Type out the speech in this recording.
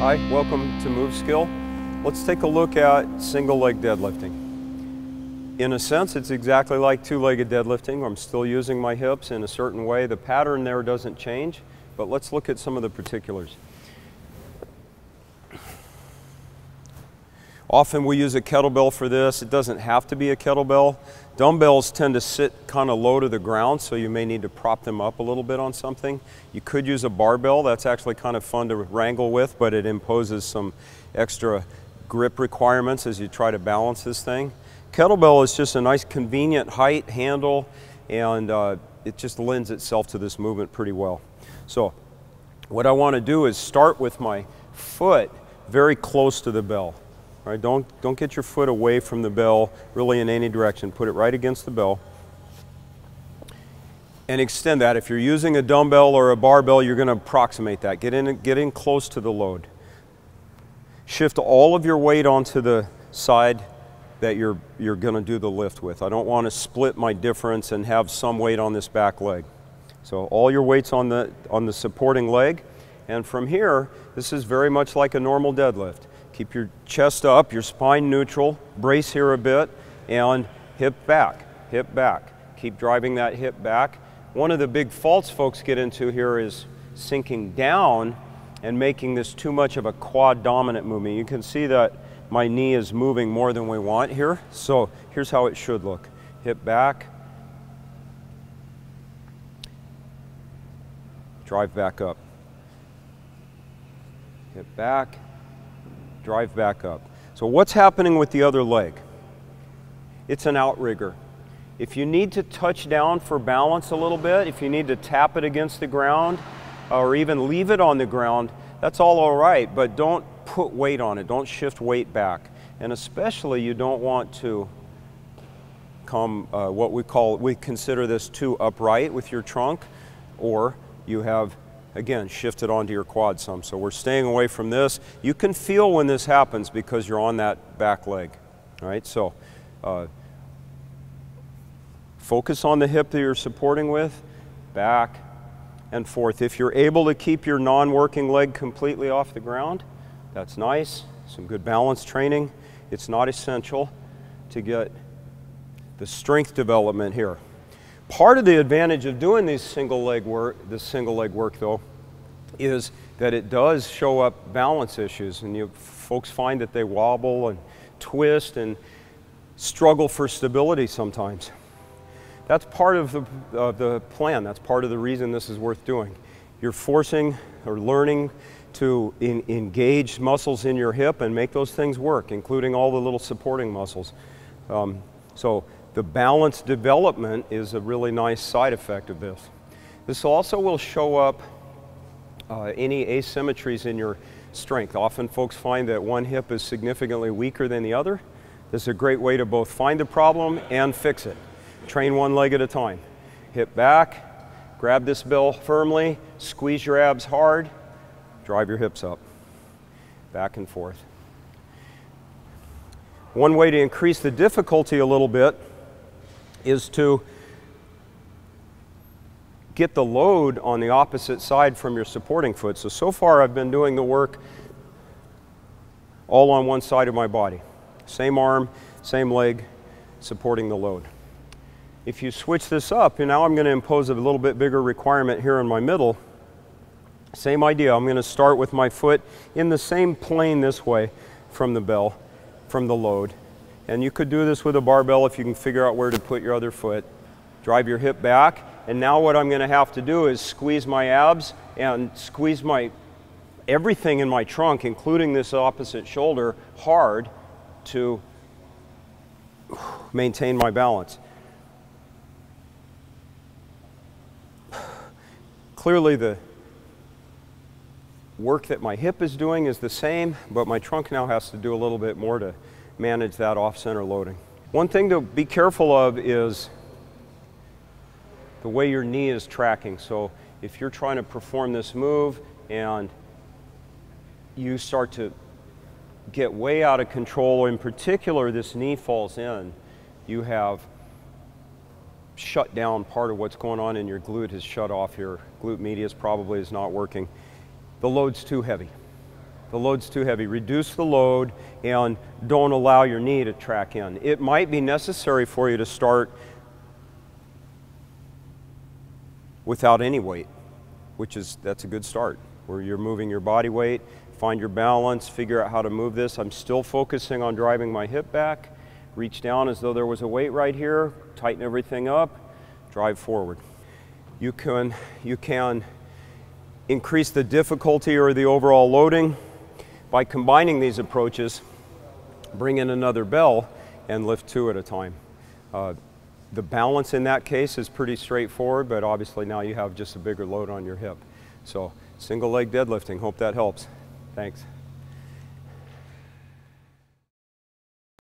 Hi, welcome to moveSKILL. Let's take a look at single leg deadlifting. In a sense, it's exactly like two-legged deadlifting. I'm still using my hips in a certain way. The pattern there doesn't change, but let's look at some of the particulars. Often we use a kettlebell for this. It doesn't have to be a kettlebell. Dumbbells tend to sit kind of low to the ground, so you may need to prop them up a little bit on something. You could use a barbell. That's actually kind of fun to wrangle with, but it imposes some extra grip requirements as you try to balance this thing. Kettlebell is just a nice convenient height, handle, and it just lends itself to this movement pretty well. So what I want to do is start with my foot very close to the bell. Right, don't get your foot away from the bell really in any direction. Put it right against the bell and extend that. If you're using a dumbbell or a barbell, you're going to approximate that. Get in close to the load. Shift all of your weight onto the side that you're going to do the lift with. I don't want to split my difference and have some weight on this back leg. So all your weight's on the supporting leg, and from here, this is very much like a normal deadlift. Keep your chest up, your spine neutral, brace here a bit, and hip back, hip back. Keep driving that hip back. One of the big faults folks get into here is sinking down and making this too much of a quad dominant movement. You can see that my knee is moving more than we want here. So here's how it should look. Hip back, drive back up. Hip back, drive back up. So what's happening with the other leg? It's an outrigger. If you need to touch down for balance a little bit, if you need to tap it against the ground or even leave it on the ground, that's all right, but don't put weight on it. Don't shift weight back. And especially you don't want to come we consider this too upright with your trunk, or you have again, shift it onto your quad some. So we're staying away from this. You can feel when this happens because you're on that back leg. All right, so focus on the hip that you're supporting with, back and forth. If you're able to keep your non-working leg completely off the ground, that's nice. Some good balance training. It's not essential to get the strength development here. Part of the advantage of doing this single leg work though, is that it does show up balance issues, and folks find that they wobble and twist and struggle for stability sometimes. That's part of the plan. That's part of the reason this is worth doing. You're forcing or learning to engage muscles in your hip and make those things work, including all the little supporting muscles. So the balance development is a really nice side effect of this. This also will show up any asymmetries in your strength. Often folks find that one hip is significantly weaker than the other. This is a great way to both find the problem and fix it. Train one leg at a time. Hip back, grab this bell firmly, squeeze your abs hard, drive your hips up, back and forth. One way to increase the difficulty a little bit is to get the load on the opposite side from your supporting foot. So far I've been doing the work all on one side of my body. Same arm, same leg, supporting the load. If you switch this up, and now I'm going to impose a little bit bigger requirement here in my middle. Same idea. I'm going to start with my foot in the same plane this way from the bell, from the load. And you could do this with a barbell if you can figure out where to put your other foot. Drive your hip back, and now what I'm going to have to do is squeeze my abs and squeeze everything in my trunk, including this opposite shoulder, hard to maintain my balance. Clearly the work that my hip is doing is the same, but my trunk now has to do a little bit more to manage that off-center loading. One thing to be careful of is the way your knee is tracking. So if you're trying to perform this move and you start to get way out of control, or in particular this knee falls in, you have shut down part of what's going on in your glute, has shut off. Your glute medius probably is not working. The load's too heavy. The load's too heavy. Reduce the load and don't allow your knee to track in. It might be necessary for you to start without any weight, that's a good start, where you're moving your body weight, find your balance, figure out how to move this. I'm still focusing on driving my hip back. Reach down as though there was a weight right here, tighten everything up, drive forward. You can increase the difficulty or the overall loading by combining these approaches. Bring in another bell and lift 2 at a time. The balance in that case is pretty straightforward, but obviously now you have just a bigger load on your hip. So single leg deadlifting, hope that helps. Thanks.